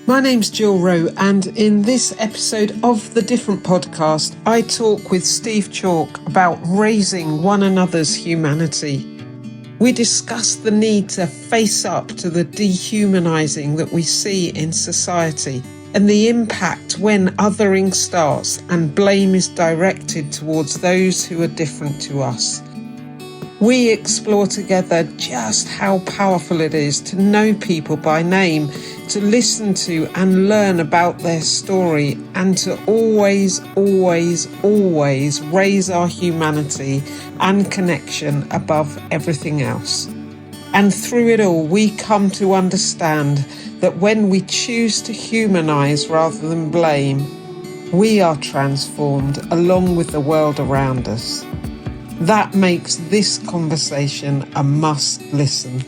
My name's Jill Rowe, and in this episode of the Different Podcast, I talk with Steve Chalke about raising one another's humanity. We discuss the need to face up to the dehumanising that we see in society and the impact when othering starts and blame is directed towards those who are different to us. We explore together just how powerful it is to know people by name, to listen to and learn about their story, and to always raise our humanity and connection above everything else. And through it all, we come to understand that when we choose to humanise rather than blame, we are transformed along with the world around us. That makes this conversation a must listen.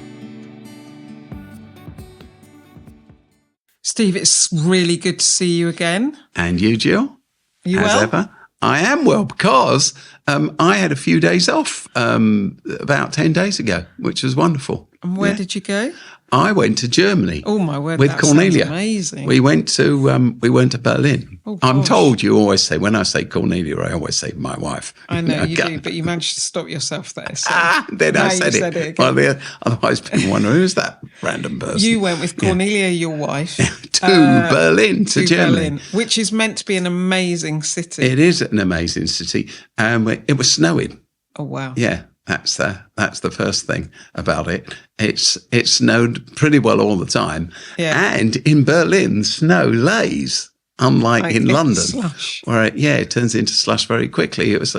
Steve, it's really good to see you again. And you, Jill? You as well? Ever. I am well because I had a few days off about 10 days ago, which was wonderful. And where did you go? I went to Germany. Oh my word, with that Cornelia. Sounds amazing. We went to Berlin. Oh, I'm gosh. told you always say, when I say Cornelia, I always say my wife. I know you do, but you managed to stop yourself there. So Then I said it. again. Well, otherwise people wonder, who's that random person? You went with Cornelia, your wife, to Berlin, to Germany. Berlin, which is meant to be an amazing city. It is an amazing city. It was snowing. Oh wow! Yeah, that's the first thing about it. It snowed pretty well all the time. Yeah. And in Berlin, snow lays, unlike Like in it's London, slush. where it turns into slush very quickly. It was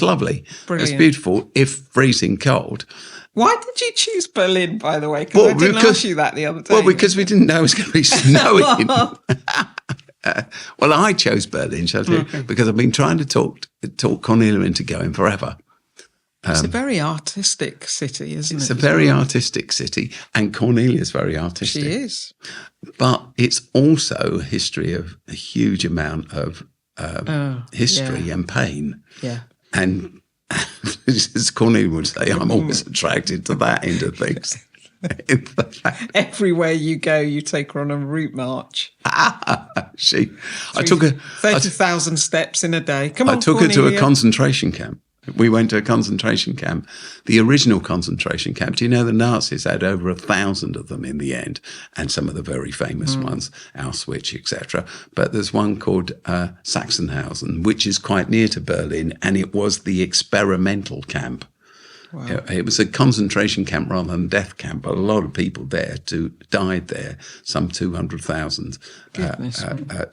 lovely. Brilliant. It was beautiful, if freezing cold. Why did you choose Berlin, by the way? Because I didn't ask you that the other day. Well, because we didn't know it was going to be snowing. Well, I chose Berlin, shall I tell you, because I've been trying to talk Cornelia into going forever. It's a very artistic city, isn't it? It's a very artistic city, and Cornelia's very artistic. She is. But it's also a history of a huge amount of history and pain. Yeah. And as Cornelia would say, I'm always attracted to that end of things. Everywhere you go, you take her on a route march. I took her 30,000 steps in a day. Come on, I took her to a Cornelia. concentration camp. We went to a concentration camp, the original concentration camp. Do you know the Nazis had over 1,000 of them in the end, and some of the very famous ones, Auschwitz, etc. But there's one called Sachsenhausen, which is quite near to Berlin, and it was the experimental camp. Wow. It was a concentration camp rather than death camp, but a lot of people there died there. Some 200,000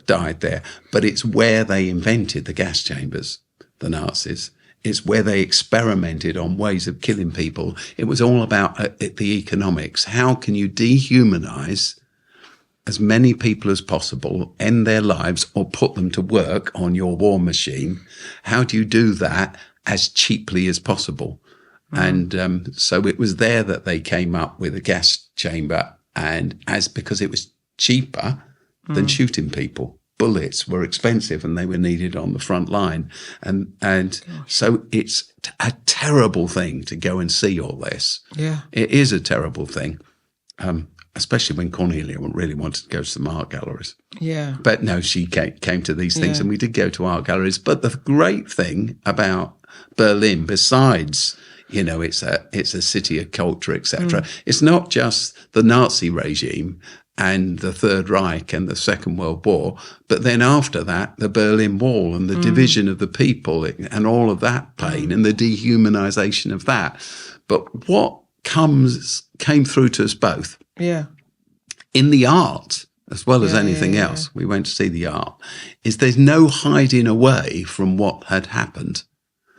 died there. But it's where they invented the gas chambers, the Nazis. It's where they experimented on ways of killing people. It was all about the economics. How can you dehumanize as many people as possible, end their lives, or put them to work on your war machine? How do you do that as cheaply as possible? And so it was there that they came up with a gas chamber, and because it was cheaper than shooting people. Bullets were expensive and they were needed on the front line. And so it's a terrible thing to go and see all this. Yeah. It is a terrible thing, especially when Cornelia really wanted to go to some art galleries. Yeah. But no, she came to these things, and we did go to art galleries. But the great thing about Berlin, besides, it's a city of culture, etc., it's not just the Nazi regime and the Third Reich and the Second World War, but then after that, the Berlin Wall and the division of the people and all of that pain and the dehumanization of that. But what came through to us both, in the art as well as anything else, we went to see the art, is there's no hiding away from what had happened.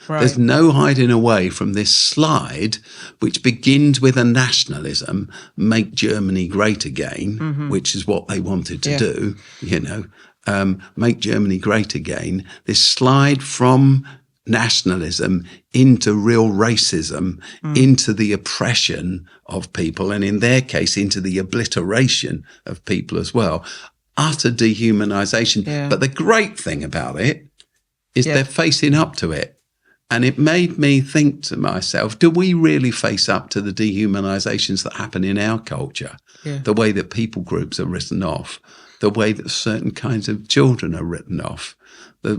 Right. There's no hiding away from this slide, which begins with a nationalism, make Germany great again, which is what they wanted to do, make Germany great again. This slide from nationalism into real racism, into the oppression of people, and in their case, into the obliteration of people as well. Utter dehumanization. Yeah. But the great thing about it is they're facing up to it. And it made me think to myself, do we really face up to the dehumanizations that happen in our culture? Yeah. The way that people groups are written off, the way that certain kinds of children are written off, the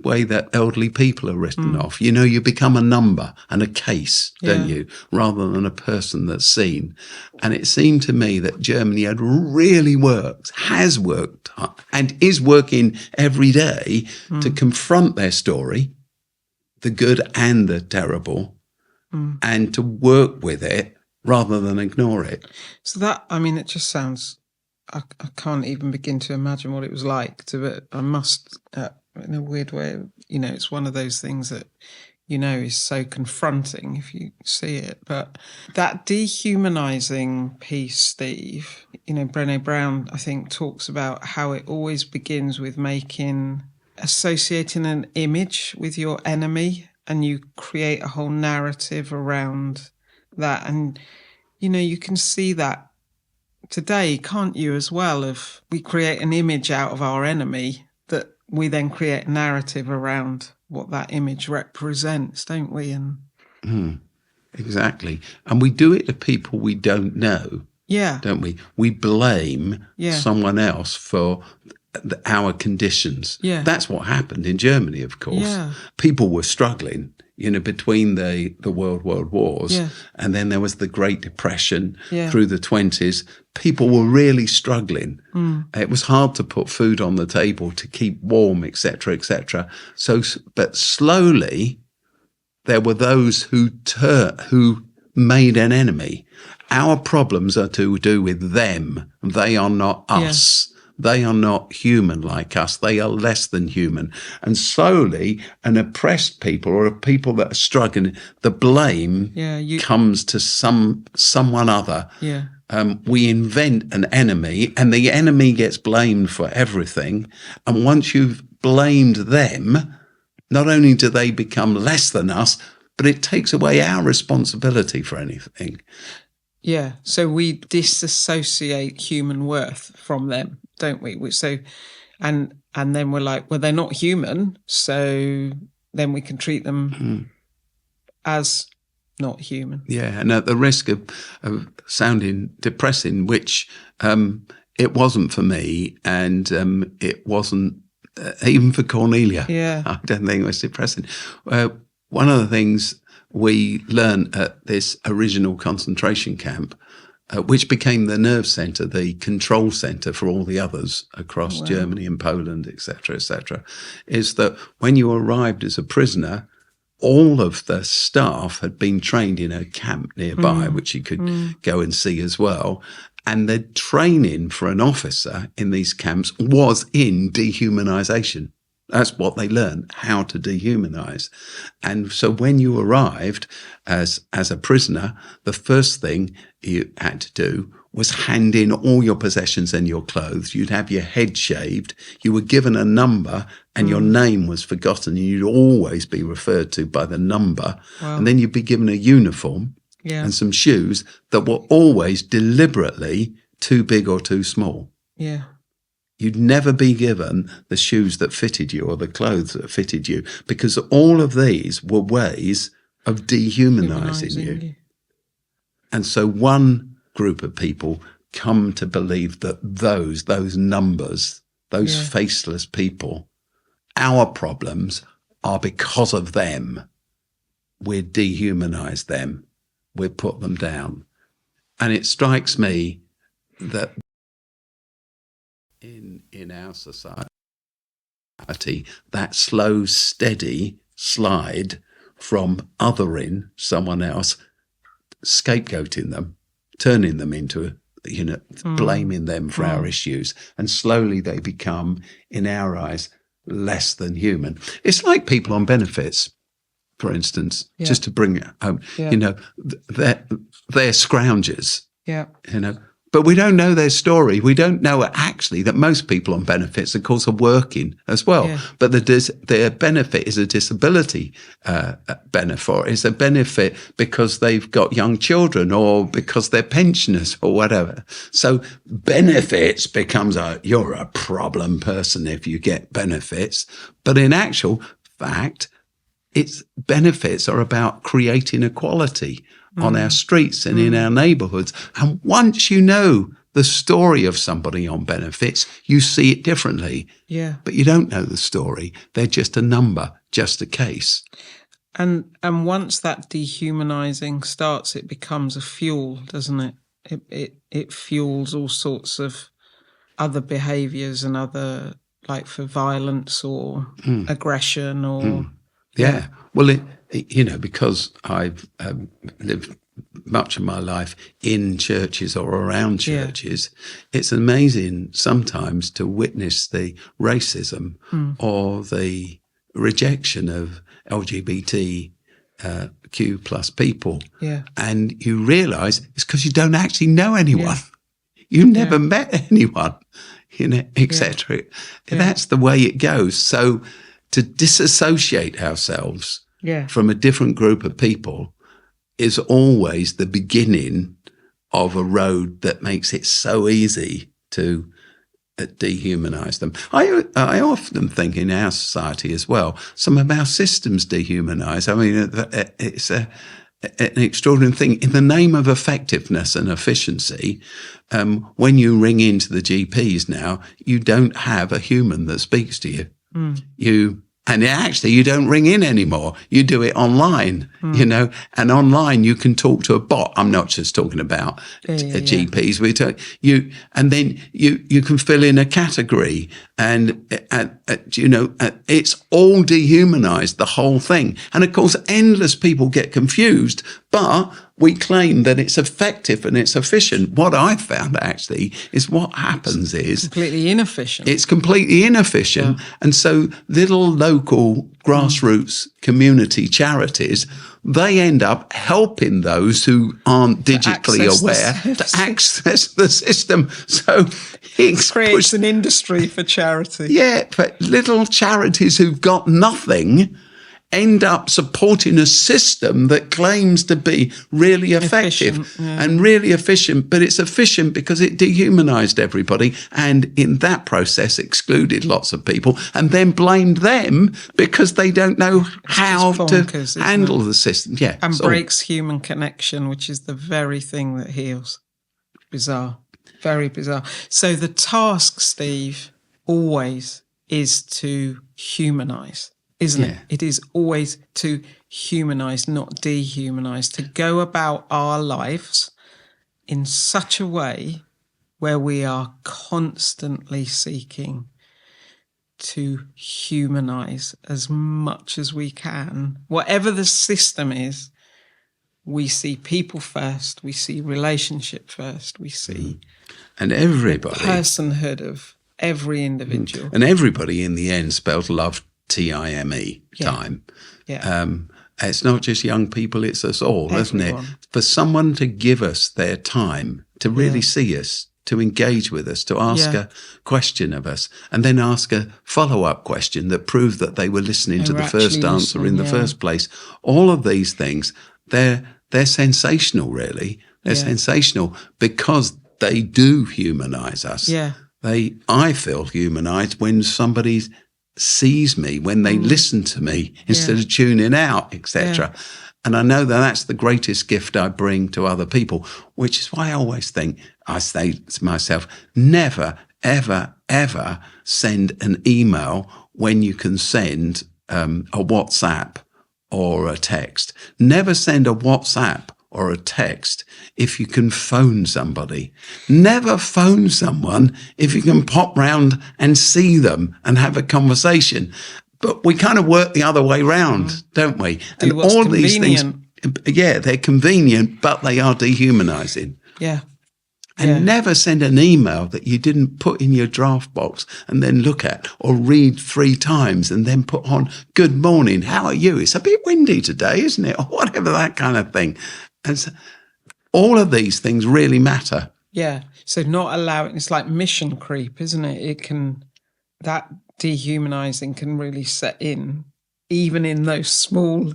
way that elderly people are written off. You know, you become a number and a case, don't you, rather than a person that's seen. And it seemed to me that Germany has worked, and is working every day to confront their story, the good and the terrible, and to work with it rather than ignore it. So that, I mean, it just sounds, I can't even begin to imagine what it was like to, I must, in a weird way, you know, it's one of those things that, you know, is so confronting if you see it. But that dehumanising piece, Steve, you know, Brené Brown, I think, talks about how it always begins with associating an image with your enemy, and you create a whole narrative around that. And, you know, you can see that today, can't you, as well, if we create an image out of our enemy, that we then create a narrative around what that image represents, don't we? And exactly. And we do it to people we don't know, don't we? We blame someone else for our conditions. That's what happened in Germany, of course. People were struggling, you know, between the world wars, and then there was the Great Depression through the 20s. People were really struggling. It was hard to put food on the table, to keep warm, etc., etc. So, but slowly, there were those who made an enemy. Our problems are to do with them. They are not us. They are not human like us. They are less than human. And slowly, an oppressed people, or a people that are struggling, the blame comes to someone other. We invent an enemy, and the enemy gets blamed for everything. And once you've blamed them, not only do they become less than us, but it takes away our responsibility for anything. Yeah, so we disassociate human worth from them, don't we? So, and then we're like, well, they're not human, so then we can treat them as not human. Yeah, and at the risk of sounding depressing, which it wasn't for me, and it wasn't even for Cornelia. I don't think it was depressing. One of the things we learned at this original concentration camp, which became the nerve centre, the control centre for all the others across Germany and Poland, etc., is that when you arrived as a prisoner, all of the staff had been trained in a camp nearby, which you could go and see as well. And the training for an officer in these camps was in dehumanisation. That's what they learned, how to dehumanize. And so when you arrived as a prisoner, the first thing you had to do was hand in all your possessions and your clothes. You'd have your head shaved. You were given a number, and your name was forgotten. You'd always be referred to by the number. And then you'd be given a uniform and some shoes that were always deliberately too big or too small. You'd never be given the shoes that fitted you or the clothes that fitted you, because all of these were ways of dehumanizing you. And so one group of people come to believe that those numbers, those faceless people, our problems are because of them. We dehumanize them. We put them down. And it strikes me that in our society, that slow, steady slide from othering someone else, scapegoating them, turning them into, blaming them for our issues, and slowly they become, in our eyes, less than human. It's like people on benefits, for instance, just to bring it home. They're scroungers. But we don't know their story. We don't know actually that most people on benefits, of course, are working as well. But their benefit is a disability benefit. It's a benefit because they've got young children, or because they're pensioners, or whatever. So benefits becomes you're a problem person if you get benefits. But in actual fact, its benefits are about creating equality on our streets and in our neighbourhoods. And once you know the story of somebody on benefits, you see it differently. Yeah. But you don't know the story. They're just a number, just a case. And once that dehumanising starts, it becomes a fuel, doesn't it? It fuels all sorts of other behaviours and other, like for violence or aggression or... Yeah. Well, because I've lived much of my life in churches or around churches, it's amazing sometimes to witness the racism or the rejection of LGBTQ plus people. Yeah. And you realise it's because you don't actually know anyone. Yeah. You never met anyone, etc. Yeah. That's the way it goes. So to disassociate ourselves from a different group of people is always the beginning of a road that makes it so easy to dehumanise them. I often think in our society as well, some of our systems dehumanise. I mean, it's an extraordinary thing. In the name of effectiveness and efficiency, when you ring into the GPs now, you don't have a human that speaks to you. And actually, you don't ring in anymore. You do it online, and online you can talk to a bot. I'm not just talking about GPs. And then you can fill in a category, and it's all dehumanized, the whole thing. And of course, endless people get confused, but we claim that it's effective and it's efficient. What I've found actually is what happens is completely inefficient. It's completely inefficient. Yeah. And so little local grassroots community charities, they end up helping those who aren't digitally aware to access the system. So it creates an industry for charity. Yeah, but little charities who've got nothing end up supporting a system that claims to be really effective and really efficient, but it's efficient because it dehumanized everybody and in that process excluded lots of people and then blamed them because they don't know how to handle the system. Yeah. And breaks human connection, which is the very thing that heals. Bizarre. Very bizarre. So the task, Steve, always is to humanize. Isn't it? It is always to humanise, not dehumanise, to go about our lives in such a way where we are constantly seeking to humanise as much as we can. Whatever the system is, we see people first, we see relationship first, we see and everybody, the personhood of every individual. And everybody in the end spells love TIME, time. Yeah. It's not just young people, it's us all, isn't it? For someone to give us their time, to really see us, to engage with us, to ask a question of us, and then ask a follow-up question that proved that they were listening to the first answer in the first place. All of these things, they're sensational, really. They're sensational because they do humanise us. Yeah. I feel humanised when somebody sees me, when they listen to me instead of tuning out, etc. And I know that that's the greatest gift I bring to other people, which is why I always think, I say to myself, never, ever, ever send an email when you can send a WhatsApp or a text. Never send a WhatsApp or a text if you can phone somebody. Never phone someone if you can pop round and see them and have a conversation. But we kind of work the other way round, don't we? And all these things, they're convenient, but they are dehumanizing. Yeah. And never send an email that you didn't put in your draft box and then look at or read 3 times and then put on, good morning, how are you? It's a bit windy today, isn't it? Or whatever, that kind of thing. And so all of these things really matter. Yeah. So not allowing, it's like mission creep, isn't it? That dehumanizing can really set in, even in those small,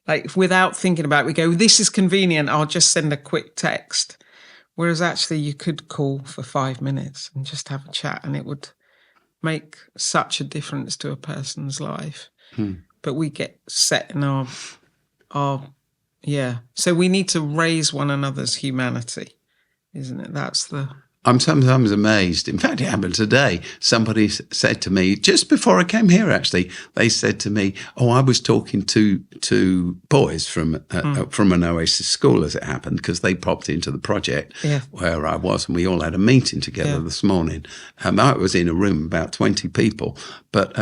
like without thinking about it, we go, this is convenient, I'll just send a quick text. Whereas actually you could call for 5 minutes and just have a chat and it would make such a difference to a person's life. But we get set in our so we need to raise one another's humanity, isn't it? That's the I'm sometimes amazed. In fact, it happened today. Somebody said to me, just before I came here, actually, they said to me, oh, I was talking to boys from an Oasis school, as it happened, because they popped into the project where I was, and we all had a meeting together this morning. I was in a room, about 20 people, but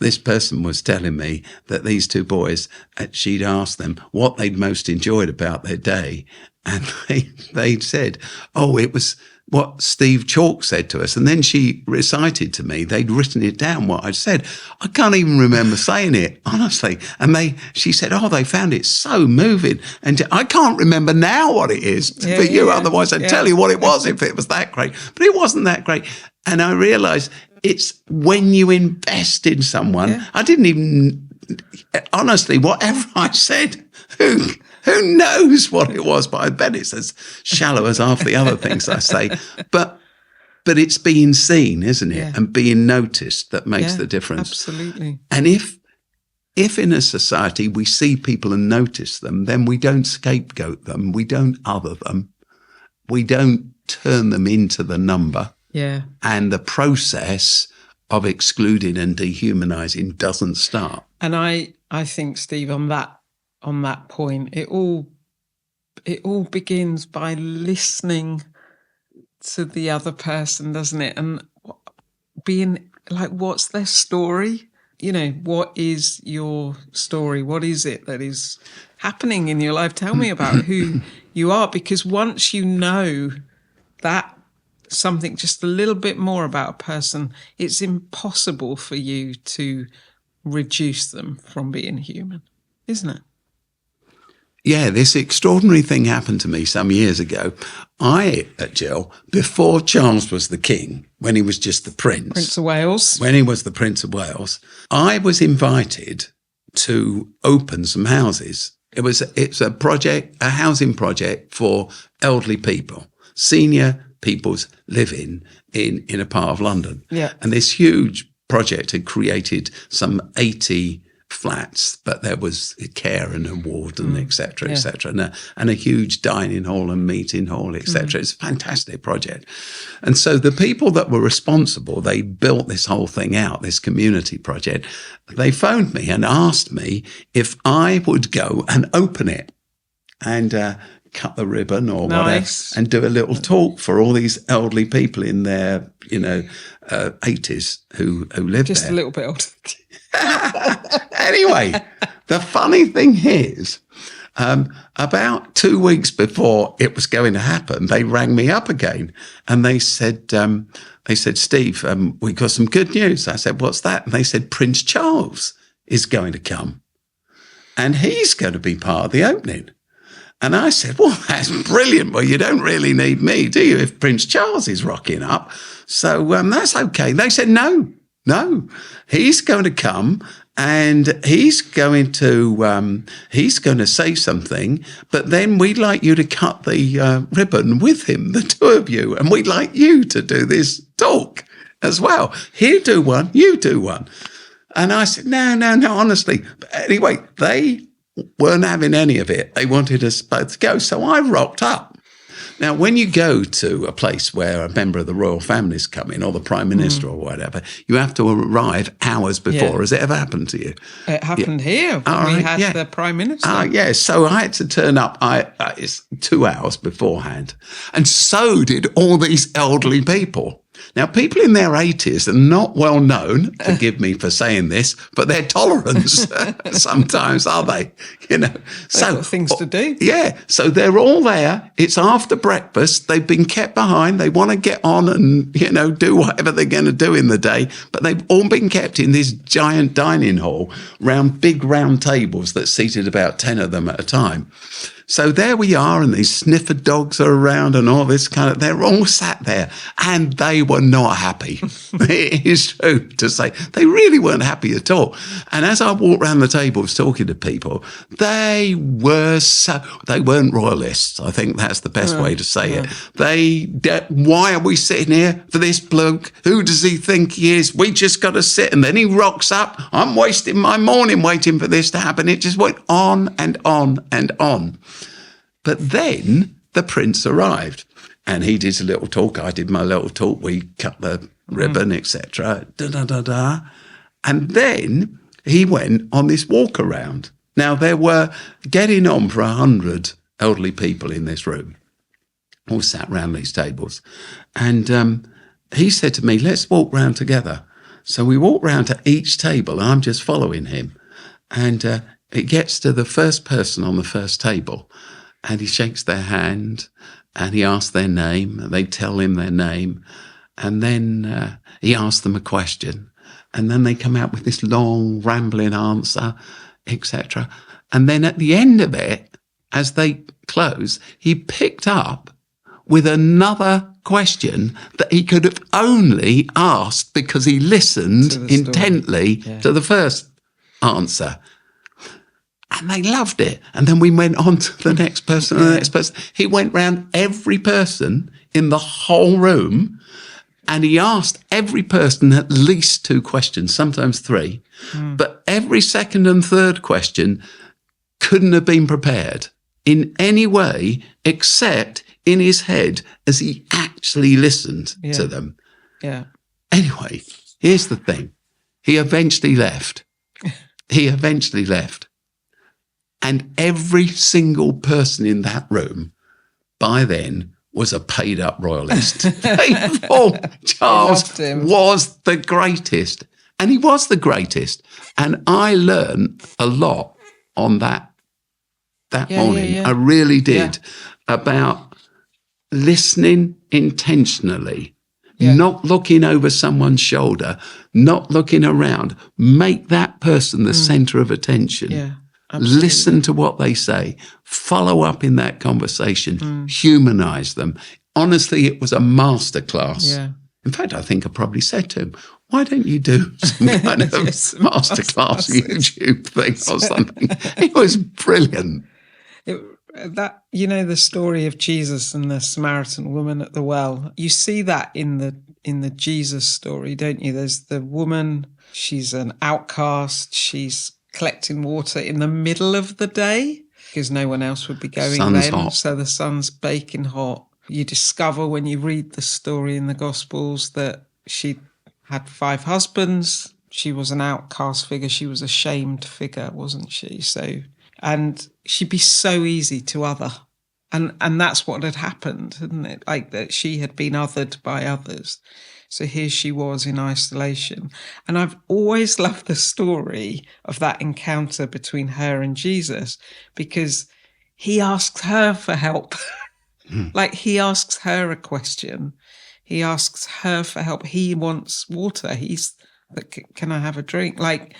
this person was telling me that these two boys, she'd asked them what they'd most enjoyed about their day, and they'd said, oh, it was what Steve Chalke said to us. And then she recited to me, they'd written it down, what I'd said. I can't even remember saying it, honestly. And she said, oh, they found it so moving. And I can't remember now what it is for you. Otherwise, I'd tell you what it was if it was that great. But it wasn't that great. And I realised it's when you invest in someone. Yeah. I didn't even, honestly, whatever I said, who knows what it was, but I bet it's as shallow as half the other things I say. But it's being seen, isn't it? Yeah. And being noticed that makes the difference. Absolutely. And if in a society we see people and notice them, then we don't scapegoat them, we don't other them, we don't turn them into the number. Yeah. And the process of excluding and dehumanising doesn't start. And I think, Steve, on that point, it all begins by listening to the other person, doesn't it? And being like, what's their story? You know, what is your story? What is it that is happening in your life? Tell me about who you are, because once you know that something just a little bit more about a person, it's impossible for you to reduce them from being human, isn't it? Yeah, this extraordinary thing happened to me some years ago. Jill, before Charles was the king, when he was just the Prince of Wales. When he was the Prince of Wales, I was invited to open some houses. It's a project, a housing project for elderly people, senior people's living in a part of London. Yeah. And this huge project had created some 80 flats, but there was a care and a ward and et cetera, and a huge dining hall and meeting hall, et cetera. It's a fantastic project. And so the people that were responsible, they built this whole thing out, this community project. They phoned me and asked me if I would go and open it and cut the ribbon or whatever and do a little talk for all these elderly people in their, 80s who live there. Just a little bit old. Anyway, the funny thing is, about 2 weeks before it was going to happen, they rang me up again and they said, Steve, we got some good news. I said, what's that? And they said, Prince Charles is going to come and he's going to be part of the opening. And I said, well, that's brilliant. Well, you don't really need me, do you, if Prince Charles is rocking up? So that's okay. They said, no, he's going to come and he's going to say something, but then we'd like you to cut the ribbon with him, the two of you, and we'd like you to do this talk as well. He'll do one, you do one. And I said, no, honestly. But anyway, they weren't having any of it. They wanted us both to go. So I rocked up. Now, when you go to a place where a member of the royal family's coming or the Prime Minister or whatever, you have to arrive hours before. Yeah. Has it ever happened to you? It happened here when we had the Prime Minister. Yeah, so I had to turn up it's 2 hours beforehand. And so did all these elderly people. Now, people in their 80s are not well known, forgive me for saying this, but they're tolerant sometimes, are they? They've got things to do. Yeah, so they're all there. It's after breakfast. They've been kept behind. They want to get on and, do whatever they're going to do in the day. But they've all been kept in this giant dining hall round big round tables that seated about 10 of them at a time. So there we are, and these sniffer dogs are around and all this they're all sat there, and they were not happy. It is true to say. They really weren't happy at all. And as I walked around the tables talking to people, they weren't royalists. I think that's the best way to say it. Why are we sitting here for this bloke? Who does he think he is? We just got to sit. And then he rocks up. I'm wasting my morning waiting for this to happen. It just went on and on and on. But then the prince arrived. And he did a little talk. I did my little talk. We cut the ribbon, etc. And then he went on this walk around. Now, there were getting on for 100 elderly people in this room, all sat around these tables. And he said to me, let's walk round together. So we walked round to each table, and I'm just following him. And it gets to the first person on the first table, and he shakes their hand, and he asks their name, and they tell him their name. And then he asks them a question, and then they come out with this long, rambling answer, etc. And then at the end of it, as they close, he picked up with another question that he could have only asked because he listened intently to the first answer. And they loved it. And then we went on to the next person and the next person. He went round every person in the whole room, and he asked every person at least 2 questions, sometimes 3. But every second and third question couldn't have been prepared in any way except in his head as he actually listened to them. Yeah. Anyway, here's the thing. He eventually left. And every single person in that room by then was a paid-up royalist. They thought Charles was the greatest. And he was the greatest. And I learned a lot on that morning. I really did. About listening intentionally, not looking over someone's shoulder, not looking around. Make that person the centre of attention. Yeah. Absolutely. Listen to what they say. Follow up in that conversation. Humanise them. Honestly, it was a masterclass. Yeah. In fact, I think I probably said to him, why don't you do some kind of masterclass YouTube thing or something? It was brilliant. The story of Jesus and the Samaritan woman at the well, you see that in the Jesus story, don't you? There's the woman, she's an outcast, she's collecting water in the middle of the day because no one else would be going then. Hot. So the sun's baking hot. You discover when you read the story in the Gospels that she had 5 husbands. She was an outcast figure. She was a shamed figure, wasn't she? And she'd be so easy to other. And that's what had happened, hadn't it? Like that she had been othered by others. So here she was in isolation. And I've always loved the story of that encounter between her and Jesus because he asks her for help. Like he asks her a question. He asks her for help. He wants water. He's like, can I have a drink? Like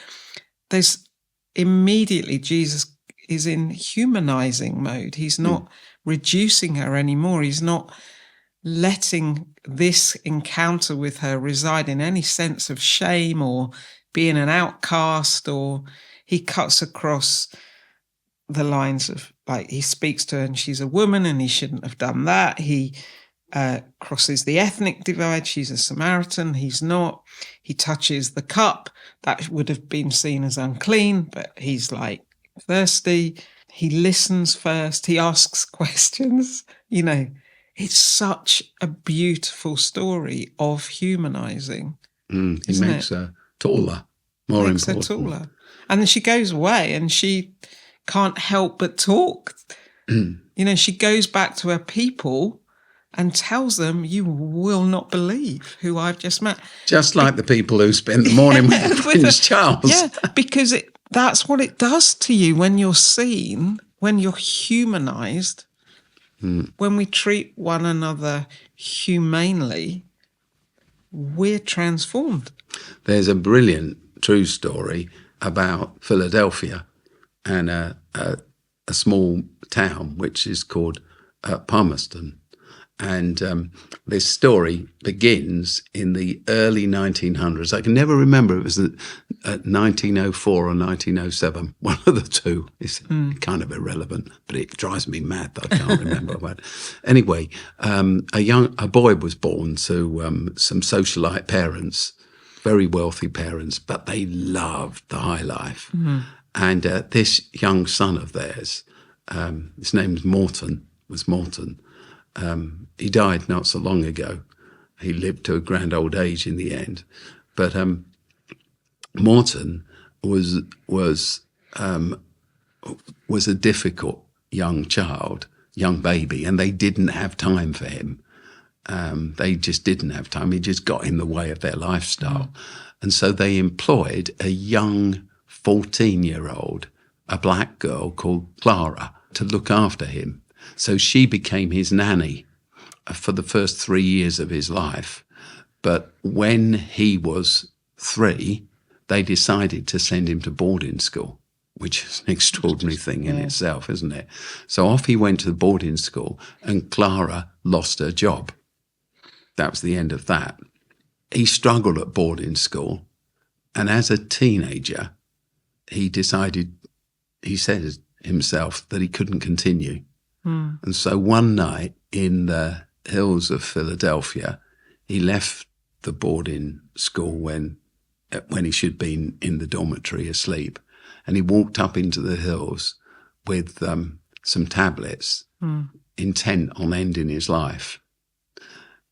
there's immediately Jesus is in humanizing mode. He's not reducing her anymore. He's not letting this encounter with her reside in any sense of shame or being an outcast, or he cuts across the lines of, like, he speaks to her and she's a woman and he shouldn't have done that. He crosses the ethnic divide. She's a Samaritan. He's not. He touches the cup. That would have been seen as unclean, but he's like thirsty. He listens first. He asks questions, It's such a beautiful story of humanizing. He makes her taller, more makes important. Her taller. And then she goes away and she can't help but talk. She goes back to her people and tells them, you will not believe who I've just met. Just like the people who spent the morning with Prince Charles. Yeah, because that's what it does to you when you're seen, when you're humanised. When we treat one another humanely, we're transformed. There's a brilliant true story about Philadelphia and a small town which is called Palmerston. And this story begins in the early 1900s. I can never remember if it was 1904 or 1907. One of the two. It's kind of irrelevant, but it drives me mad that I can't remember. But anyway, a boy was born to some socialite parents, very wealthy parents, but they loved the high life. And this young son of theirs, his name was Morton. He died not so long ago. He lived to a grand old age in the end. But Morton was a difficult young baby, and they didn't have time for him. They just didn't have time. He just got in the way of their lifestyle. And so they employed a young 14-year-old, a black girl called Clara, to look after him. So she became his nanny for the first 3 years of his life. But when he was 3, they decided to send him to boarding school, which is an extraordinary thing in itself, isn't it? So off he went to the boarding school, and Clara lost her job. That was the end of that. He struggled at boarding school, and as a teenager, he said himself that he couldn't continue. And so one night in the hills of Philadelphia, he left the boarding school when he should have been in the dormitory asleep, and he walked up into the hills with some tablets, intent on ending his life.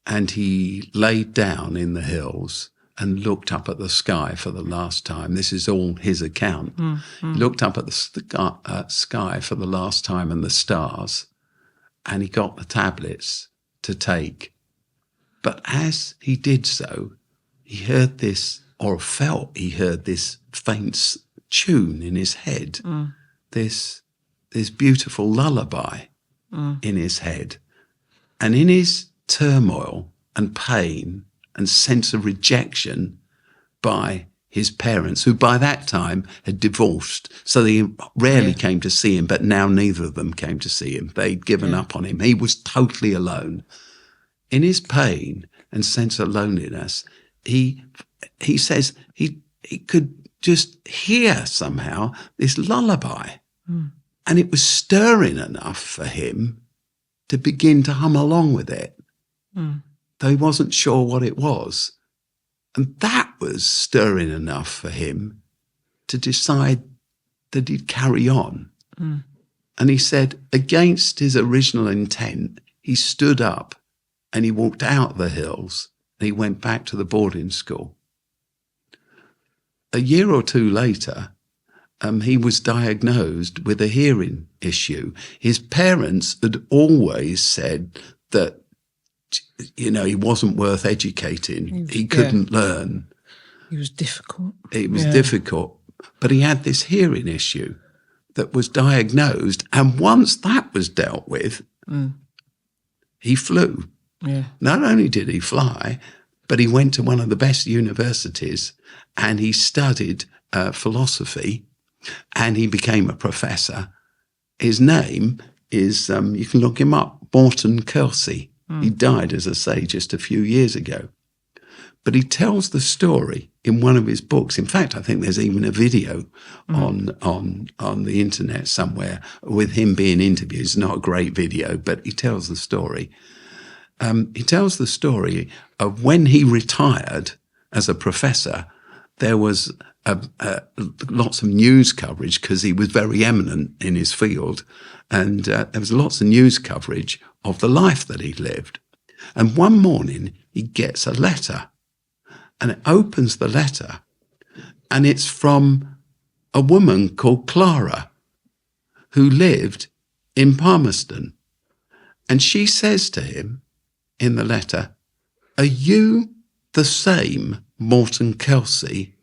And he laid down in the hills and looked up at the sky for the last time. This is all his account. He looked up at the sky for the last time and the stars, and he got the tablets to take. But as he did so, he heard this, or felt he heard this faint tune in his head, this beautiful lullaby in his head. And in his turmoil and pain and sense of rejection by his parents, who by that time had divorced, so they rarely came to see him, but now neither of them came to see him. They'd given up on him. He was totally alone. In his pain and sense of loneliness, he says he could just hear somehow this lullaby. And it was stirring enough for him to begin to hum along with it, though he wasn't sure what it was. And that was stirring enough for him to decide that he'd carry on. And he said, against his original intent, he stood up and he walked out the hills and he went back to the boarding school. A year or two later, he was diagnosed with a hearing issue. His parents had always said that, he wasn't worth educating. He couldn't learn. He was difficult. It was difficult. But he had this hearing issue that was diagnosed. And once that was dealt with, he flew. Yeah. Not only did he fly, but he went to one of the best universities and he studied philosophy, and he became a professor. His name is, you can look him up, Morton Kelsey. He died, as I say, just a few years ago. But he tells the story in one of his books. In fact, I think there's even a video on the internet somewhere with him being interviewed. It's not a great video, but he tells the story. He tells the story of when he retired as a professor. There was lots of news coverage because he was very eminent in his field, and there was lots of news coverage of the life that he lived. And one morning he gets a letter, and it opens the letter, and it's from a woman called Clara, who lived in Palmerston. And she says to him in the letter, "Are you the same Morton Kelsey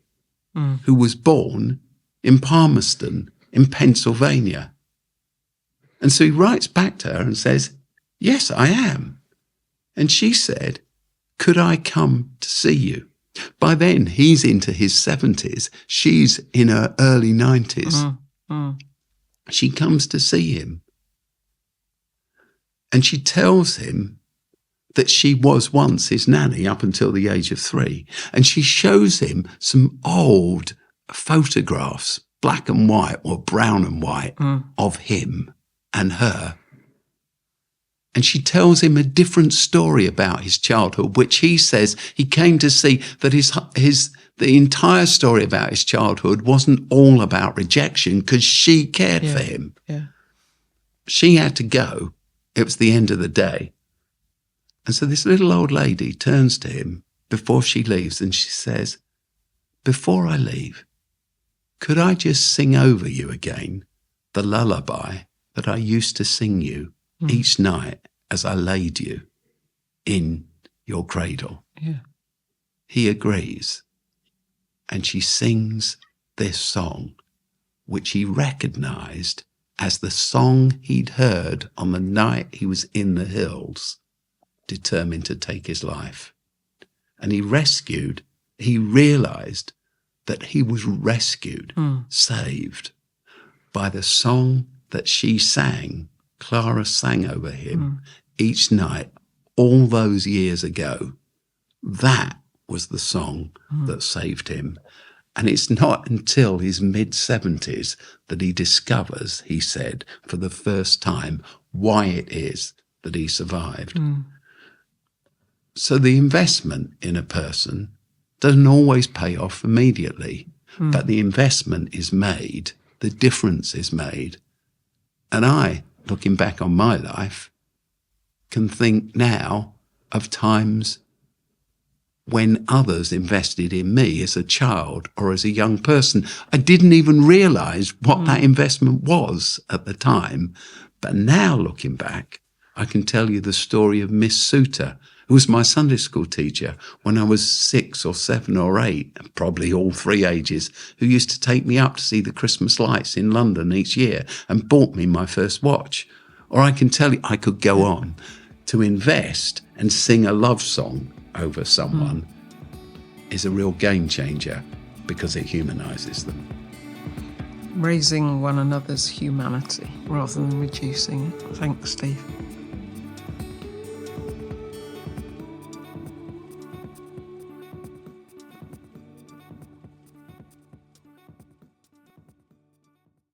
who was born in Palmerston in Pennsylvania?" And so he writes back to her and says, "Yes, I am." And she said, "Could I come to see you?" By then, he's into his 70s. She's in her early 90s. She comes to see him. And she tells him that she was once his nanny up until the age of 3. And she shows him some old photographs, black and white or brown and white, of him and her. And she tells him a different story about his childhood, which he says he came to see that the entire story about his childhood wasn't all about rejection, because she cared for him. Yeah. She had to go. It was the end of the day. And so this little old lady turns to him before she leaves and she says, "Before I leave, could I just sing over you again the lullaby that I used to sing you each night as I laid you in your cradle?" Yeah. He agrees. And she sings this song, which he recognised as the song he'd heard on the night he was in the hills, determined to take his life. And he realised that he was rescued, saved, by the song that she sang, Clara sang over him each night all those years ago. That was the song that saved him. And it's not until his mid-70s that he discovers, he said, for the first time, why it is that he survived. So the investment in a person doesn't always pay off immediately, but the investment is made, the difference is made. And I, looking back on my life, can think now of times when others invested in me as a child or as a young person. I didn't even realise what that investment was at the time. But now, looking back, I can tell you the story of Miss Souter, who was my Sunday school teacher when I was 6 or 7 or 8, probably all 3 ages, who used to take me up to see the Christmas lights in London each year and bought me my first watch. Or I can tell you, I could go on. To invest and sing a love song over someone is a real game changer because it humanises them. Raising one another's humanity rather than reducing it. Thanks, Steve.